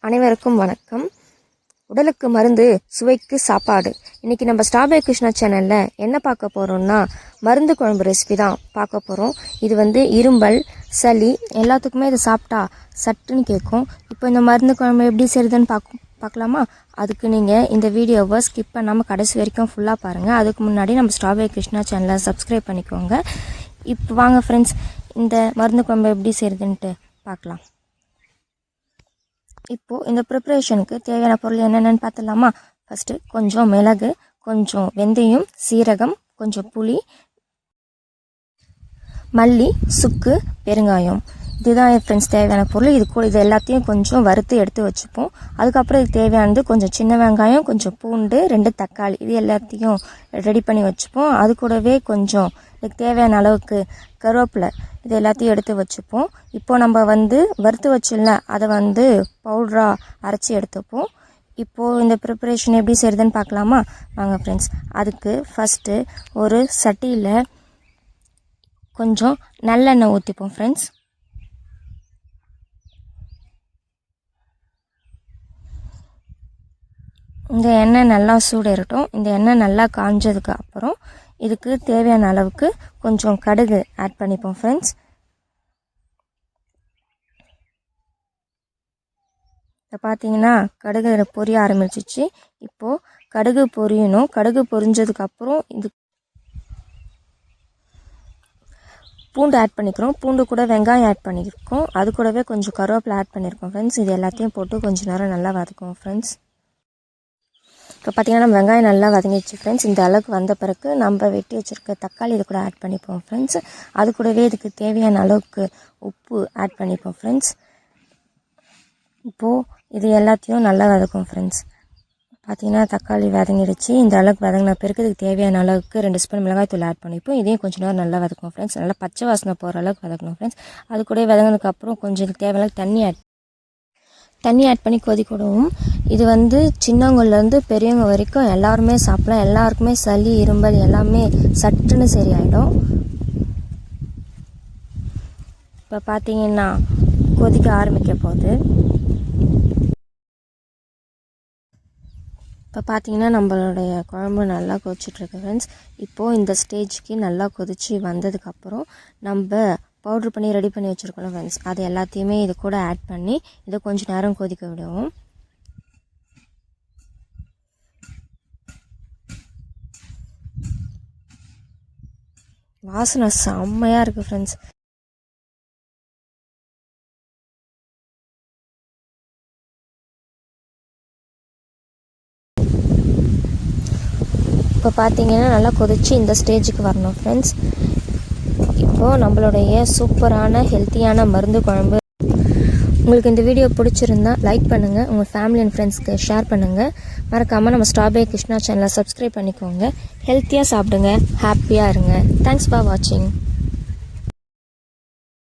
அனைவருக்கும் வணக்கம். உடலுக்கு மருந்து, சுவைக்கு சாப்பாடு. இன்றைக்கி நம்ம ஸ்டார்பை கிருஷ்ணா சேனலில் என்ன பார்க்க போகிறோம்னா மருந்து குழம்பு ரெசிபி தான் பார்க்க போகிறோம். இது இரும்பல், சளி எல்லாத்துக்குமே இது சாப்பிட்டா சட்டுன்னு கேட்கும். இப்போ இந்த மருந்து குழம்பு எப்படி செய்யுதுன்னு பார்க்கலாமா? அதுக்கு நீங்கள் இந்த வீடியோவை ஸ்கிப் பண்ணாமல் கடைசி வரைக்கும் ஃபுல்லாக பாருங்கள். அதுக்கு முன்னாடி நம்ம ஸ்டார்பை கிருஷ்ணா சேனலை சப்ஸ்கிரைப் பண்ணிக்கோங்க. இப்போ வாங்க ஃப்ரெண்ட்ஸ், இந்த மருந்து குழம்பு எப்படி செய்யுதுன்ட்டு பார்க்கலாம். இப்போது இந்த ப்ரிப்ரேஷனுக்கு தேவையான பொருள் என்னென்னு பார்த்துடலாமா? ஃபஸ்ட்டு கொஞ்சம் மிளகு, கொஞ்சம் வெந்தயம், சீரகம், கொஞ்சம் புளி, மல்லி, சுக்கு, பெருங்காயம். இதுதான் என் ஃப்ரெண்ட்ஸ் தேவையான பொருள். இது எல்லாத்தையும் கொஞ்சம் வறுத்து எடுத்து வச்சுப்போம். அதுக்கப்புறம் இது தேவையானது கொஞ்சம் சின்ன வெங்காயம், கொஞ்சம் பூண்டு, 2 தக்காளி, இது எல்லாத்தையும் ரெடி பண்ணி வச்சுப்போம். அது கூடவே கொஞ்சம் இதுக்கு தேவையான அளவுக்கு கருவேப்பிலை, இது எல்லாத்தையும் எடுத்து வச்சுப்போம். இப்போது நம்ம வறுத்து வச்சிடல, அதை பவுடராக அரைச்சி எடுத்துப்போம். இப்போது இந்த ப்ரிப்பரேஷன் எப்படி செய்கிறதுன்னு பார்க்கலாமா? வாங்க ஃப்ரெண்ட்ஸ். அதுக்கு ஃபஸ்ட்டு ஒரு சட்டியில் கொஞ்சம் நல்லெண்ணெய் ஊற்றிப்போம் ஃப்ரெண்ட்ஸ். இந்த எண்ணெய் நல்லா சூடேறட்டும். இந்த எண்ணெய் நல்லா காஞ்சதுக்கு அப்புறம் இதுக்கு தேவையான அளவுக்கு கொஞ்சம் கடுகு ஆட் பண்ணிப்போம் ஃப்ரெண்ட்ஸ். இப்போ பார்த்தீங்கன்னா கடுகு பொரிய ஆரம்பிச்சிச்சு. இப்போது கடுகு பொரியணும். கடுகு பொரிஞ்சதுக்கப்புறம் இது பூண்டு ஆட் பண்ணிக்கிறோம். பூண்டு கூட வெங்காயம் ஆட் பண்ணியிருக்கோம். அது கூடவே கொஞ்சம் கருவேப்பிலை ஆட் பண்ணியிருக்கோம் ஃப்ரெண்ட்ஸ். இது எல்லாத்தையும் போட்டு கொஞ்சம் நேரம் நல்லா வதக்குவோம் ஃப்ரெண்ட்ஸ். இப்போ பார்த்திங்கன்னா நம்ம வெங்காயம் நல்லா வதங்கிடுச்சு ஃப்ரெண்ட்ஸ். இந்த அளவுக்கு வந்த பிறகு நம்ம வெட்டி வச்சுருக்க தக்காளி இது கூட ஆட் பண்ணிப்போம் ஃப்ரெண்ட்ஸ். அது கூடவே இதுக்கு தேவையான அளவுக்கு உப்பு ஆட் பண்ணிப்போம் ஃப்ரெண்ட்ஸ். இப்போது இது எல்லாத்தையும் நல்லா வதக்கும் ஃப்ரெண்ட்ஸ். பார்த்திங்கன்னா தக்காளி வதங்கிடுச்சு. இந்த அளவுக்கு வதங்கின பிறகு இதுக்கு தேவையான அளவுக்கு 2 ஸ்பூன் மிளகாய்த்தூள் ஆட் பண்ணிப்போம். இதையும் கொஞ்சம் நேரம் நல்லா வதக்கும் ஃப்ரெண்ட்ஸ். நல்லா பச்சை வாசனை போகிற அளவுக்கு வதக்கணும் ஃப்ரெண்ட்ஸ். அது கூட வதங்கினதுக்கப்புறம் கொஞ்சம் இதுக்கு தேவையான அளவுக்கு தண்ணி ஆட் பண்ணி கொதிக்கணும். இது சின்னவங்கலேருந்து பெரியவங்க வரைக்கும் எல்லாருமே சாப்பிடலாம். எல்லாருக்குமே சளி, இரும்பல் எல்லாமே சட்டுன்னு சரியாயிடும். இப்போ பார்த்தீங்கன்னா கொதிக்க ஆரம்பிக்க போகுது. இப்போ பார்த்தீங்கன்னா நம்மளுடைய குழம்பு நல்லா கொதிச்சிட்ருக்கு ஃப்ரெண்ட்ஸ். இப்போது இந்த ஸ்டேஜுக்கு நல்லா கொதித்து வந்ததுக்கப்புறம் நம்ம பவுட்ரு பண்ணி ரெடி பண்ணி வச்சுருக்கோம் ஃப்ரெண்ட்ஸ். அது எல்லாத்தையுமே இது கூட ஆட் பண்ணி இதை கொஞ்சம் நேரம் கொதிக்க விடுவோம். வாசனை செம்மையாக இருக்குது ஃப்ரெண்ட்ஸ். இப்போ பார்த்தீங்கன்னா நல்லா கொதித்து இந்த ஸ்டேஜுக்கு வரணும் ஃப்ரெண்ட்ஸ். இப்போது நம்மளுடைய சூப்பரான ஹெல்த்தியான மருந்து குழம்பு. உங்களுக்கு இந்த வீடியோ பிடிச்சிருந்தா லைக் பண்ணுங்கள், உங்கள் ஃபேமிலி அண்ட் ஃப்ரெண்ட்ஸ்க்கு ஷேர் பண்ணுங்கள். மறக்காமல் நம்ம ஸ்டார்பை கிருஷ்ணா சேனலை சப்ஸ்கிரைப் பண்ணிக்கோங்க. ஹெல்த்தியாக சாப்பிடுங்க, ஹாப்பியாக இருங்க. தேங்க்ஸ் ஃபார் வாட்சிங்.